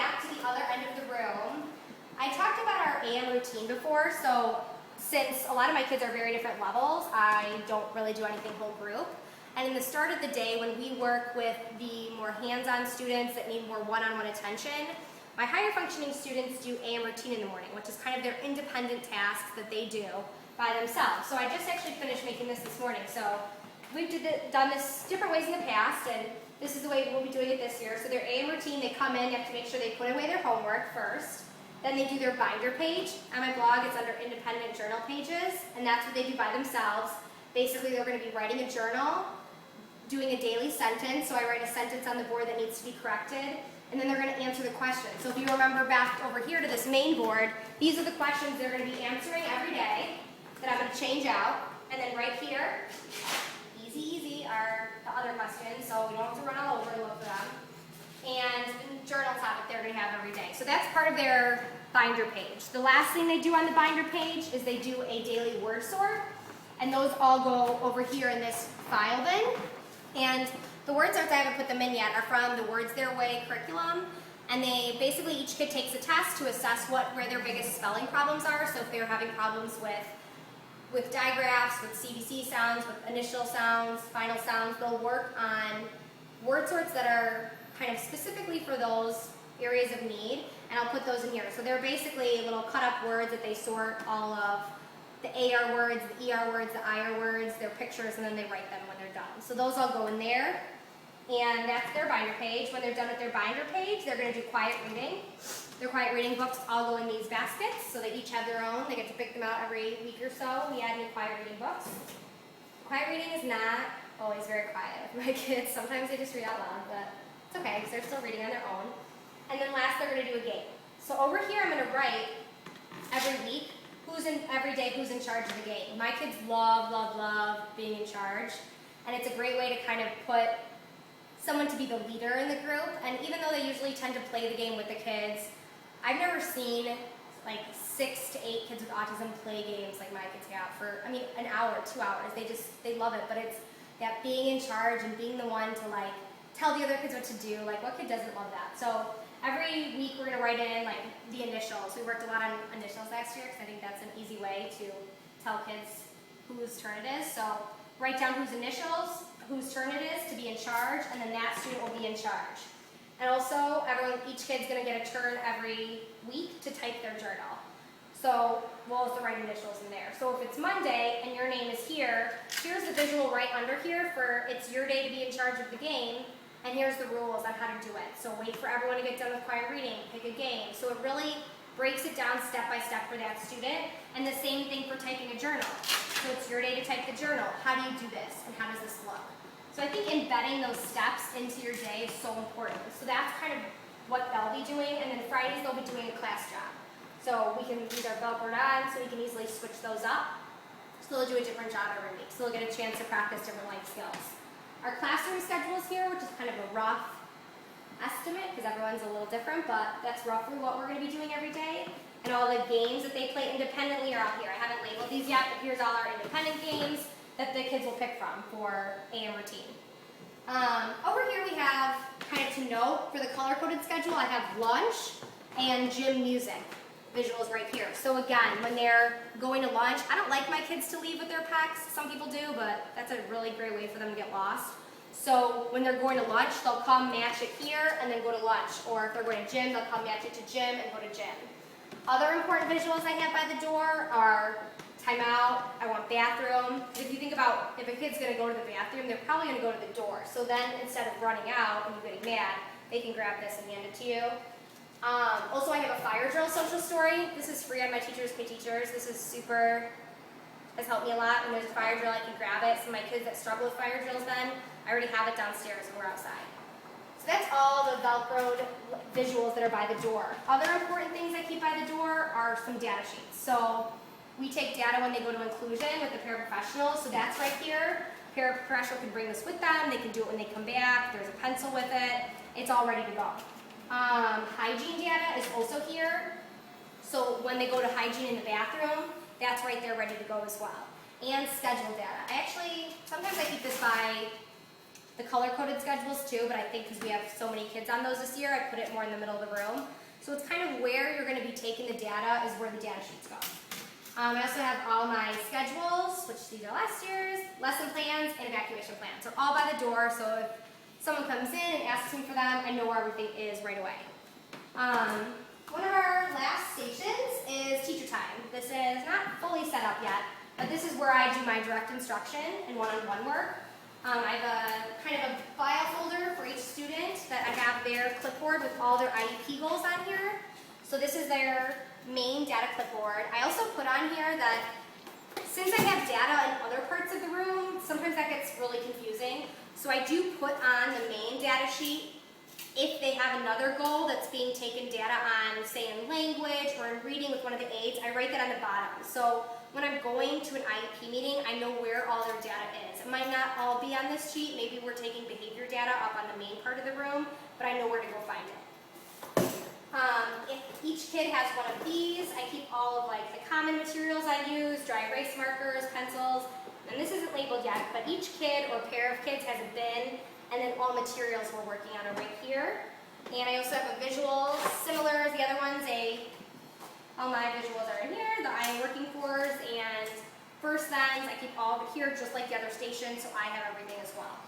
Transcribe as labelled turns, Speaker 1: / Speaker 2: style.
Speaker 1: back to the other end of the room. I talked about our AM routine before, so since a lot of my kids are very different levels, I don't really do anything whole group. And in the start of the day, when we work with the more hands-on students that need more one-on-one attention, my higher functioning students do AM routine in the morning, which is kind of their independent tasks that they do by themselves. So I just actually finished making this morning. So we've done this different ways in the past, and this is the way we'll be doing it this year. So their AM routine, they come in, you have to make sure they put away their homework first. Then they do their binder page. On my blog, it's under independent journal pages, and that's what they do by themselves. Basically, they're going to be writing a journal, doing a daily sentence. So I write a sentence on the board that needs to be corrected, and then they're going to answer the questions. So if you remember back over here to this main board, these are the questions they're going to be answering every day that I'm going to change out. And then right here, easy, are the other questions, so we don't have to run all over to look for them. And the journal topic they're going to have every day. So that's part of their binder page. The last thing they do on the binder page is they do a daily word sort, and those all go over here in this file bin. And the word sorts, I haven't put them in yet, are from the Words Their Way curriculum, and they basically, each kid takes a test to assess where their biggest spelling problems are. So if they're having problems with digraphs, with CVC sounds, with initial sounds, final sounds, they'll work on word sorts that are kind of specifically for those areas of need, and I'll put those in here. So they're basically little cut-up words that they sort all of the AR words, the ER words, the IR words, their pictures, and then they write them when they're done. So those all go in there, and that's their binder page. When they're done with their binder page, they're going to do quiet reading. Their quiet reading books all go in these baskets, so they each have their own. They get to pick them out every week or so. We add new quiet reading books. Quiet reading is not always very quiet with my kids. Sometimes they just read out loud, but it's okay because they're still reading on their own. And then last, they're going to do a game. So over here, I'm going to write every week every day who's in charge of the game. My kids love being in charge, and it's a great way to kind of put someone to be the leader in the group. And even though they usually tend to play the game with the kids, I've never seen like 6 to 8 kids with autism play games like my kids have for, I mean, an hour, 2 hours. They love it, but it's that being in charge and being the one to like tell the other kids what to do. Like, what kid doesn't love that? So every week we're going to write in like the initials. We worked a lot on initials last year because I think that's an easy way to tell kids whose turn it is. So write down whose initials, whose turn it is to be in charge, and then that student will be in charge. And also, each kid's going to get a turn every week to type their journal. So we'll also write initials in there. So if it's Monday and your name is here, here's the visual right under here for it's your day to be in charge of the game, and here's the rules on how to do it. So wait for everyone to get done with quiet reading, pick a game. So it really breaks it down step by step for that student. And the same thing for typing a journal. So it's your day to type the journal. How do you do this? And how does this look? So I think embedding those steps into your day is so important. So that's kind of what they'll be doing. And then Fridays they'll be doing a class job. So we can use our Velcroed on, so we can easily switch those up. So they'll do a different job every week. So they'll get a chance to practice different life skills. Our classroom schedule is here, which is kind of a rough estimate because everyone's a little different, but that's roughly what we're going to be doing every day. And all the games that they play independently are out here. I haven't labeled these yet, but here's all our independent games that the kids will pick from for AM routine. Over here we have, kind of to note, for the color-coded schedule, I have lunch and gym music visuals right here. So again, when they're going to lunch, I don't like my kids to leave with their packs. Some people do, but that's a really great way for them to get lost. So when they're going to lunch, they'll come match it here and then go to lunch. Or if they're going to gym, they'll come match it to gym and go to gym. Other important visuals I have by the door are timeout, I want bathroom. If you think about if a kid's going to go to the bathroom, they're probably going to go to the door. So then instead of running out and you getting mad, they can grab this and hand it to you. Also, I have a fire drill social story. This is free on my Teachers Pay Teachers. This is has helped me a lot. When there's a fire drill, I can grab it. So my kids that struggle with fire drills then, I already have it downstairs when we're outside. So that's all the Velcroed visuals that are by the door. Other important things I keep by the door are some data sheets. So we take data when they go to inclusion with the paraprofessionals. So that's right here. Paraprofessional can bring this with them. They can do it when they come back. There's a pencil with it. It's all ready to go. Hygiene data is also here. So when they go to hygiene in the bathroom, that's right there ready to go as well. And schedule data. Sometimes I keep this by the color-coded schedules too, but I think because we have so many kids on those this year, I put it more in the middle of the room. So it's kind of where you're going to be taking the data is where the data sheets go. I also have all my schedules, which these are last year's, lesson plans, and evacuation plans. They're all by the door, so if someone comes in and asks me for them, I know where everything is right away. One of our last stations is teacher time. This is not fully set up yet, but this is where I do my direct instruction and one-on-one work. I have a kind of a file folder for each student that I have their clipboard with all their IEP goals on here. So this is their main data clipboard. I also put on here that since I have data in other parts of the room, sometimes that gets really confusing. So I do put on the main data sheet if they have another goal that's being taken data on, say in language or in reading with one of the aides, I write that on the bottom. So when I'm going to an IEP meeting, I know where all their data is. It might not all be on this sheet. Maybe we're taking behavior data up on the main part of the room, but I know where to go find it. If each kid has one of these, I keep all of like the common materials I use, dry erase markers, pencils, and this isn't labeled yet, but each kid or pair of kids has a bin, and then all materials we're working on are right here. And I also have a visual, similar as the other ones, all my visuals are in here, the I am working fors, and first thens, I keep all of it here just like the other stations, so I have everything as well.